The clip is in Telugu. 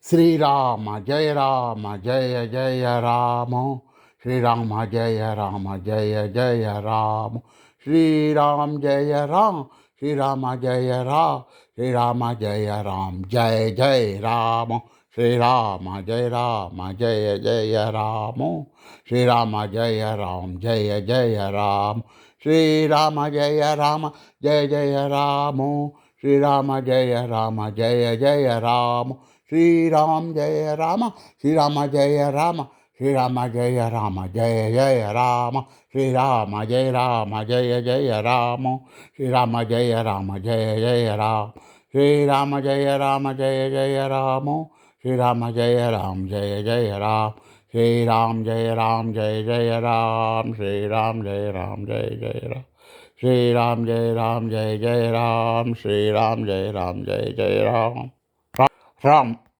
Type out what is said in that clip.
శ్రీరామ జయ జయ రామ శ్రీరామ జయ జయ రామ శ్రీరామ జయ శ్రీరామ జయ శ్రీరామ జయ జయ రామ శ్రీరామ జయ జయ రామ శ్రీరామ జయ జయ రామ శ్రీరామ జయ జయ రామ శ్రీరామ జయ జయ రామ శ్రీరామ జయ శ్రీరామ జయ శ్రీరామ జయ జయ రామ శ్రీరామ జయ జయ రామ శ్రీరామ జయ జయ రామ శ్రీరామ జయ జయ రామ శ్రీరామ జయ జయ రామ శ్రీరామ జయ జయ రామ శ్రీరామ జయ జయ రామ శ్రీరామ జయ జయ రామ శ్రీరామ జయ జయ రామ